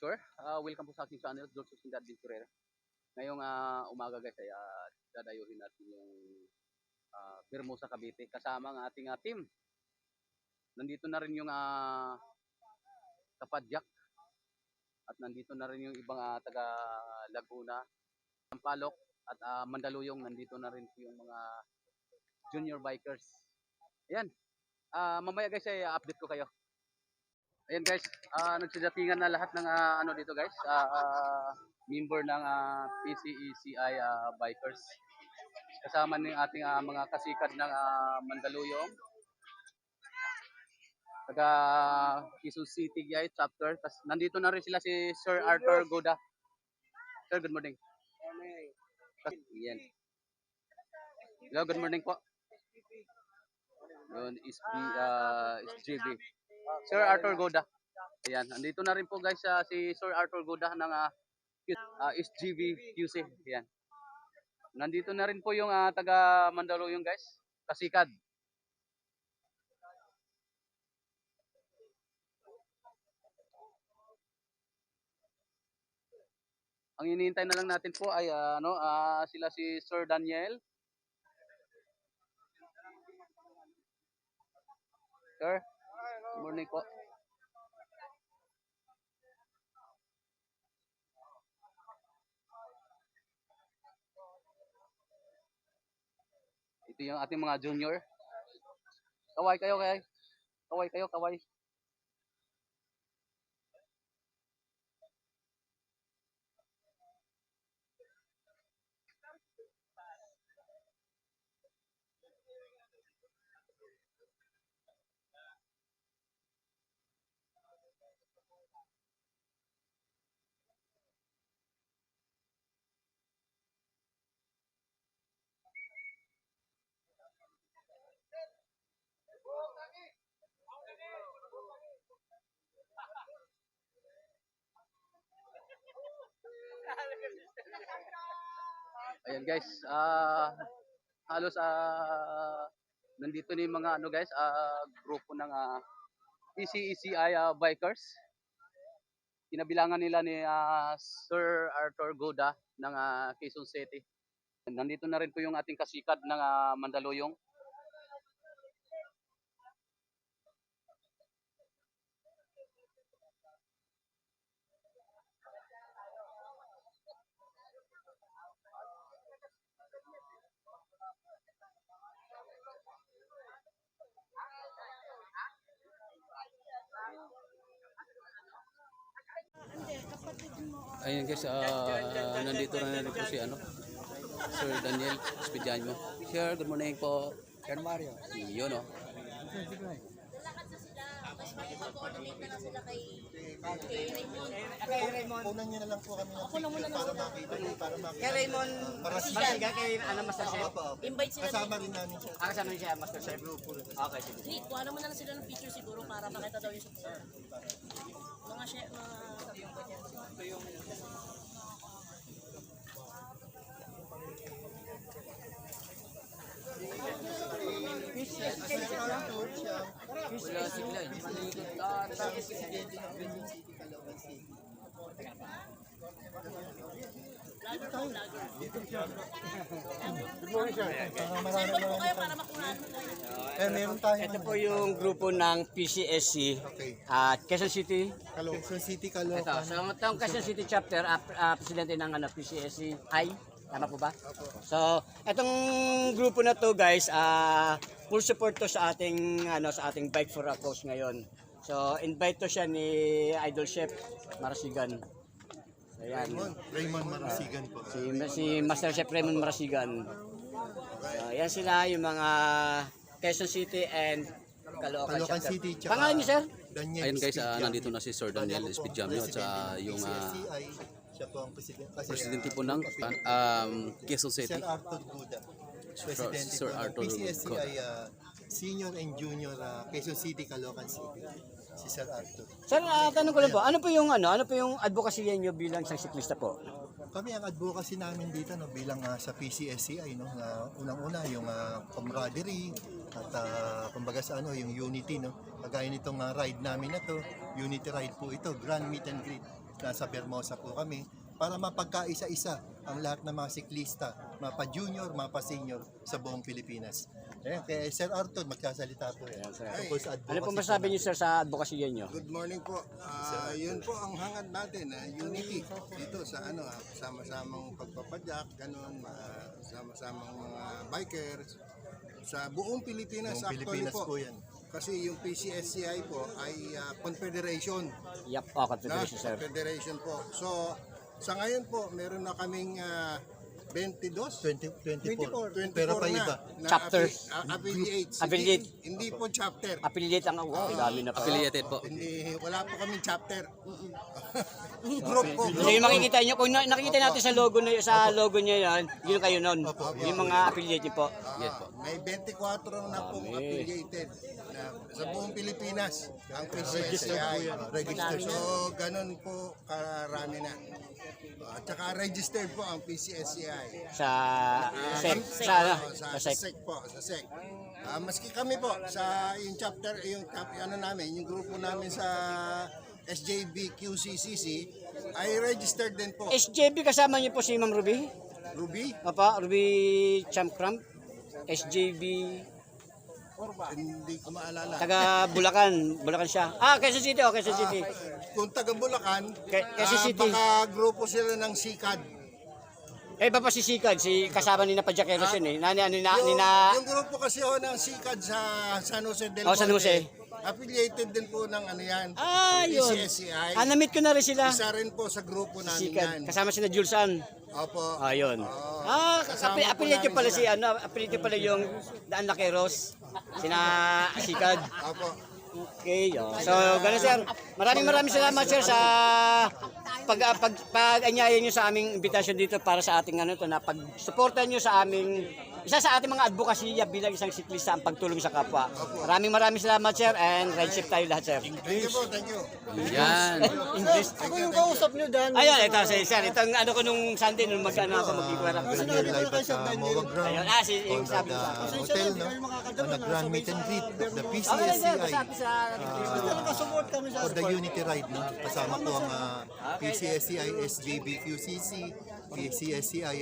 adventure. Welcome po sa aking channel, George Susinda Adventurer. Ngayong umaga guys ay dadayuhin natin yung Bermusa Cavite kasama ang ating team. Nandito na rin yung Kapadyak at nandito na rin yung ibang taga Laguna, Sampaloc at Mandaluyong. Nandito na rin yung mga junior bikers. Ayan, mamaya guys ay update ko kayo. Ayan guys, nagsidatingan na lahat ng ano dito guys, member ng PCECI bikers. Kasama ng ating mga kasikad ng Mandaluyong, taga Quezon City guys, chapter. Nandito na rin sila si Sir Arthur Goda. Sir, good morning. Ayan. Hello, good morning po. Yun, SGB. Sir Arthur Goda. Ayan, nandito na rin po guys si Sir Arthur Goda ng SGB QC. Ayan. Nandito na rin po yung taga Mandaluyong guys, kasikad. Ang hinihintay na lang natin po ay sila si Sir Daniel. Sir, good morning po. Ito yung ating mga junior. Kaway kayo, kaway. Kaway kayo, kaway. Ayan guys, halos nandito na yung mga ano guys, grupo ng PCECI bikers. Kinabilangan nila ni Sir Arthur Goda ng Quezon City. Nandito na rin po yung ating kasikad ng Mandaluyong. Ayun guys, nandito na rin po si Sir Daniel Espediano. Sir, good morning po. Sir Mario. Yun o. Mag-coordinate na lang sila kay Raymond. Kay Raymond. Kunan niyo na lang po kami ng picture para makita niyo, para makita. Kay Raymond, Masiga, kay Master Chef. Invite sila. Kasama rin namin siya. Kasama siya, Master Chef. Okay, sige. Wait, kuha naman na lang sila ng picture siguro para makita daw yung support. Mga chef, Wala sila eh. Sir, po kayo para makuhaan mo kayo. Meron tayo. Ito po yung grupo ng PCSC at Quezon City. Quezon City, Ito, Caloocan. so itong Quezon City chapter, presidente ng PCSC. Hi, tama po ba? So, itong grupo na to guys, full support to sa ating Bike for a Cause ngayon. So, invite to siya ni Idol Chef Marasigan. So, yan. Raymond Marasigan po. Si Master Chef Raymond Marasigan. So, yan sila yung mga Quezon City and Caloocan Caloocan chapter. City, tsaka Pangalan niyo, sir? Daniel Ayun guys, Espediano. nandito na si Sir Daniel Espediano at yung PCSCI, siya po ang presidente. presidente po ng Quezon City. Sir Arthur Guda. Presidente Sir po ng Arthur PCSCI Guda. Senior and Junior Quezon City, Caloocan City. Si Sir Arthur. Sir, tanong ko lang po, ano po yung advocacy niyo bilang isang siklista po? Kami ang advocacy namin dito bilang sa PCSCI unang-una yung camaraderie at kumbaga sa yung unity kagaya nitong ride namin na to, unity ride po ito, grand meet and greet. nasa Bermosa po kami para mapagkaisa-isa ang lahat ng mga siklista, mga pa-junior, mga pa-senior sa buong Pilipinas. Ayan, kaya Sir Arthur, magsasalita po. Tungkol sa Ano advocacy po masabi niyo sir sa advocacy niyo? Good morning po. Yun po ang hangad natin, unity dito sa sama-samang pagpapadyak, ganun, sama-samang mga bikers sa buong Pilipinas. Buong Pilipinas actually po yan. Kasi yung PCSCI po ay confederation. Yep, Confederation sir. Confederation po. So sa ngayon po meron na kaming 22 24. 24 Pero pa na, iba. na Chapters. affiliates. Affiliate. Hindi po chapter. Affiliate ang dami na po. Affiliated po. Hindi, wala po kaming chapter. Group po. So yung makikita niyo, kung nakikita natin sa logo niya yan, yun kayo nun. Yung mga affiliate niyo po. Yes po. May 24 na pong affiliated na sa buong Pilipinas ang PCSCI. Registered. So, ganun po karami na. At saka registered po ang PCSCI. Sa SEC. Sa SEC po, sa SEC. Maski kami po sa yung chapter, ano namin, yung grupo namin sa SJB QCCC ay registered din po. SJB kasama niyo po si Ma'am Ruby? Ruby? Ruby Champcramp? SJB, Hindi ko maalala. taga Bulacan. Bulacan siya. Quezon City. Quezon City. Kung taga Bulacan, Quezon City. baka grupo sila ng SICAD. Iba pa si Sikad, si kasama ni na Pajaqueros yun eh. Yung grupo kasi ng SICAD sa San Jose del Monte. San Jose. Affiliated din po ng ano yan. Yun. PCSCI. Na-meet ko na rin sila. Isa rin po sa grupo namin Sikad. yan. Kasama si na Julsan. Opo. Yun. Kasama po Affiliate yung pala namin si affiliate yung pala yung Daan Laqueros. Sina Sikad. Opo. Okay, so ganun sir. Maraming salamat sir sa pag-anyaya niyo sa aming imbitasyon dito para sa ating na pag-suporta niyo sa aming isa sa ating mga advokasya bilang isang siklista ang pagtulong sa kapwa. Maraming salamat sir and ride safe tayo lahat sir. Thank you po, thank you. Yan. English. Ako yung kausap niyo, Dan. Ayun, ito sir. Itong ano ko nung Sunday nung magkano ako mag-ikwara. We're live at MOA Ground. Ayun, yung On sabi the ko. hotel, no? On the grand meet and greet of the Okay, sir. PCSCI. Nakasupport kami sa For the Unity Ride, no? Kasama po ang PCSCI SJB QCC, PCSCI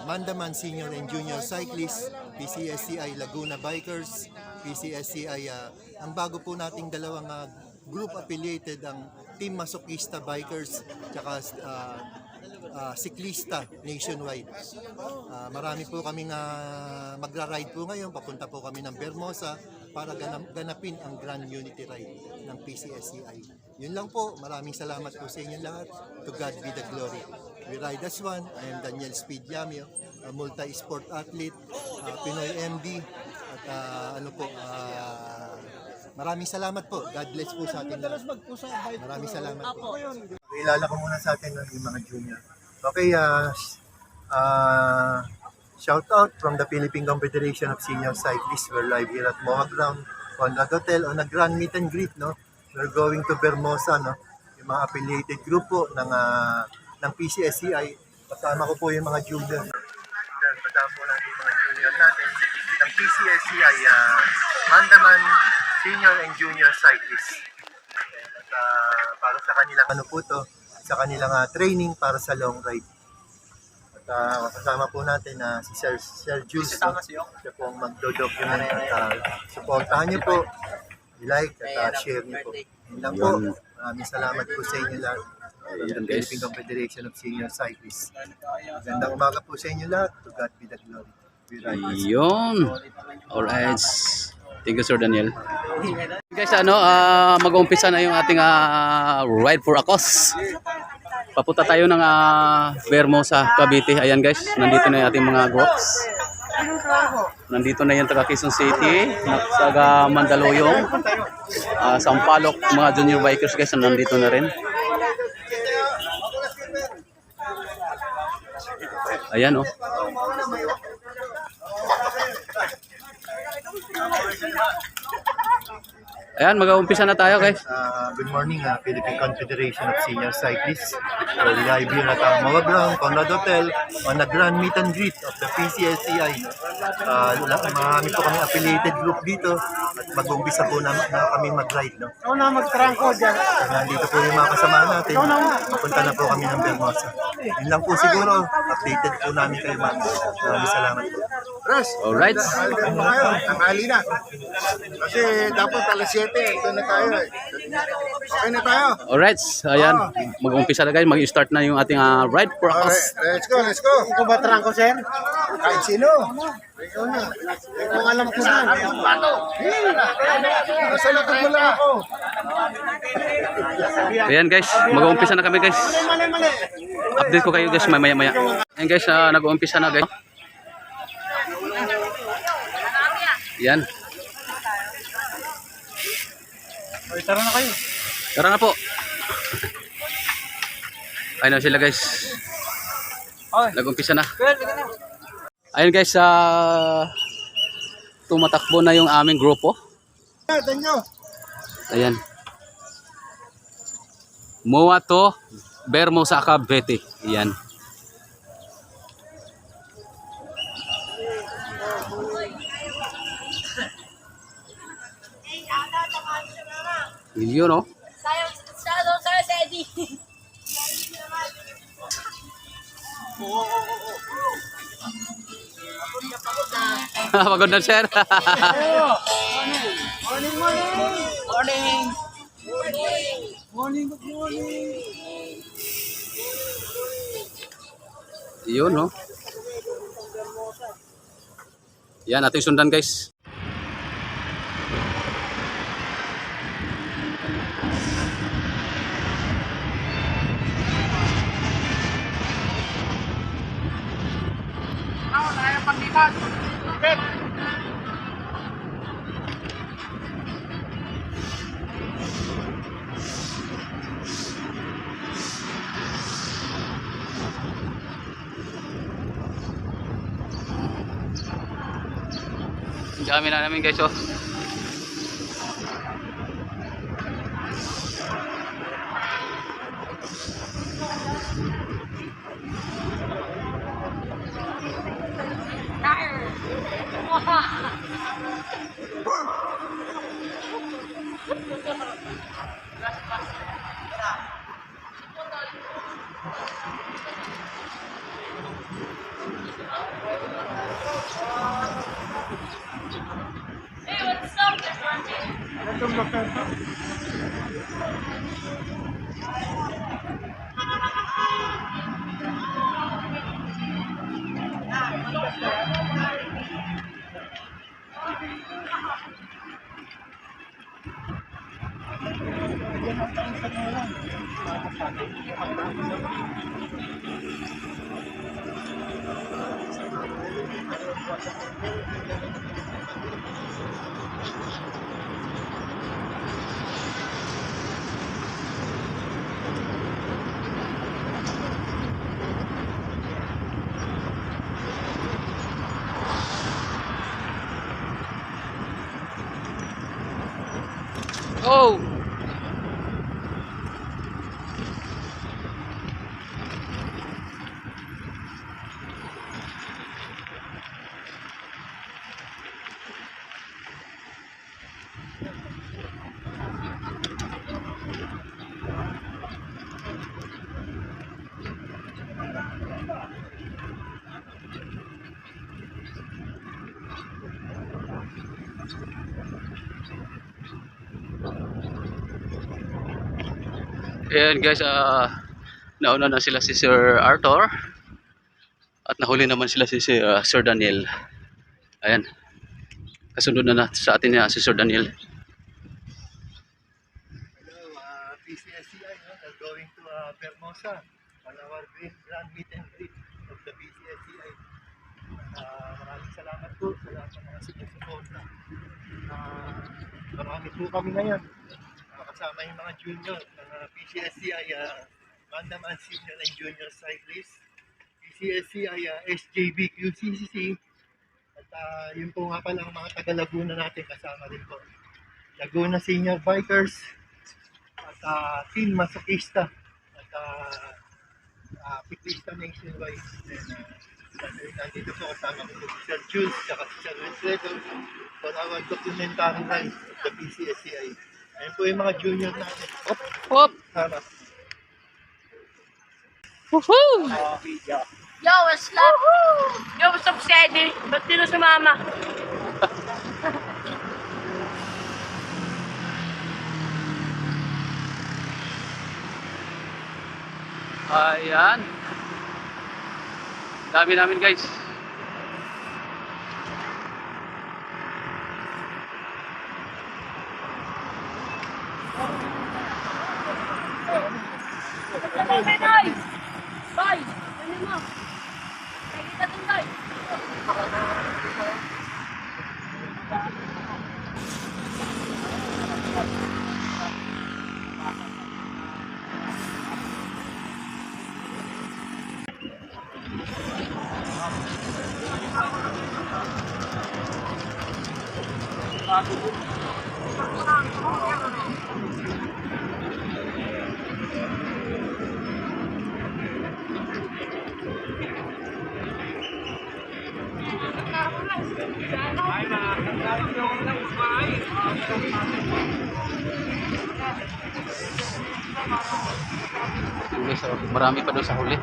Mandaman Senior and Junior Cyclists, PCSCI Laguna Bikers, PCSCI ang bago po nating dalawang group affiliated ang Team Masokista Bikers tsaka Siklista nationwide. Marami po kaming magra-ride po ngayon, papunta po kami ng Bermosa para ganapin ang Grand Unity Ride ng PCSCI. Yun lang po, maraming salamat po sa inyo lahat. To God be the glory. We ride as one. I am Daniel Speed Yamio, a multi-sport athlete, Pinoy MD, at maraming salamat po. God bless po sa ating lahat. Maraming salamat po. Ilala ko muna sa atin yung mga junior. Okay, shout out from the Philippine Confederation of Senior Cyclists. We're live here at MOA Ground, Conrad Hotel on a grand meet and greet, no? We're going to Bermosa, no? Yung mga affiliated group po ng PCSCI. Kasama ko po yung mga junior. Kasama po natin yung mga junior natin ng PCSCI, Mandaman Senior and Junior Cyclists. At para sa kanilang sa kanilang training para sa long ride. At kasama po natin si Sir Jules. Siya po ang magdo-document at supportahan niyo po, i-like at share niyo po. Yun lang po. Maraming salamat po sa inyo lahat. From the Philippine Confederation of Senior Cyclists. Magandang umaga po sa inyo lahat. To God be the glory. We ride as Yun. Alright. Thank you, Sir Daniel. Guys, mag-uumpisa na yung ating ride for a cause. Papunta tayo ng Bermosa, Cavite. Ayan guys, nandito na yung ating mga groups. Nandito na yung taga Quezon City, taga Mandaluyong, Sampaloc, mga junior bikers guys, nandito na rin. Ayan oh. Ayan, mag-uumpisa na tayo guys. Good morning, Philippine Confederation of Senior Cyclists. We're live here at Mawag Conrad Hotel on the grand meet and greet of the PCSCI. Marami po kami affiliated group dito at mag-uumpisa po na kami mag-ride. No? Ikaw na mag-trangko dyan. So, nandito po yung mga kasama natin. Papunta na po kami ng Bermosa. Yun lang po siguro. Updated po namin kayo, ma'am. Maraming salamat po. Ras, Alright. tanghali na. Kasi dapat alas 7, ito na tayo eh. Okay na tayo. Alright, ayan. Mag-uumpisa na guys. Mag-start na yung ating ride for Okay, us. let's go, let's go. Ikaw ba trangko, sir? Kahit sino. Ikaw na. Kung alam ko na. Nasa lakad mo lang ako. Ayan guys, mag-uumpisa na kami guys. Update ko kayo guys maya-maya. Ayan guys, nag-uumpisa na guys. Yan. Tara na kayo. Tara na po. Ayun na sila guys. Nag-umpisa na. Ayun guys, tumatakbo na yung aming grupo. Ayan. Mua to Bermosa Cavite. Ayan. Yun o. Saya sa Eddie. Pagod na sir. Yun no. Yan, ating sundan guys. Ang dami na namin guys oh. Oh! Ayan guys, nauna na sila si Sir Arthur at nahuli naman sila si Sir Daniel. Ayan, kasunod na sa atin si Sir Daniel. Hello, PCSCI, no? We're going to Bermosa on our grand meet and greet of the PCSCI. Maraming salamat po sa lahat ng mga sumusuporta. Marami po kami ngayon. Kasama yung mga junior ng PCSCI, Mandaman Senior and Junior Cyclists, PCSCI, SJB, QCCC, at yun po nga pala ang mga taga Laguna natin kasama rin po. Laguna Senior Bikers, at Team Masokista, at Piklista Nationwide. And nandito po kasama ko si Sir Jules, saka si Sir Wilfredo for our documentary ride of the PCSCI. Ayan po yung mga junior natin. Hop! Tama. Woohoo! Yo, what's up? Yo, what's up, Sedi? Ba't di na sumama? Ayan. Dami namin guys. Bye, Bye! Bye! Ano mo? Nakikita dun, Bye! Guys, marami pa doon sa huli.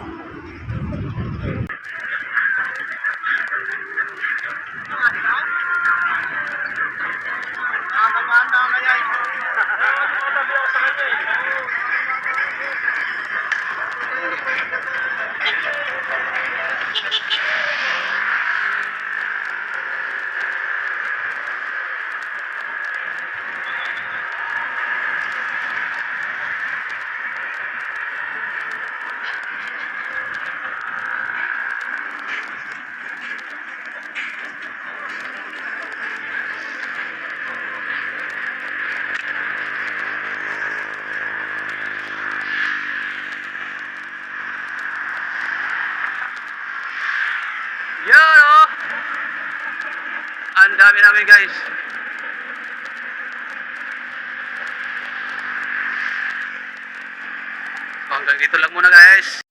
Yan oh! Ang dami namin guys. So, hanggang dito lang muna guys.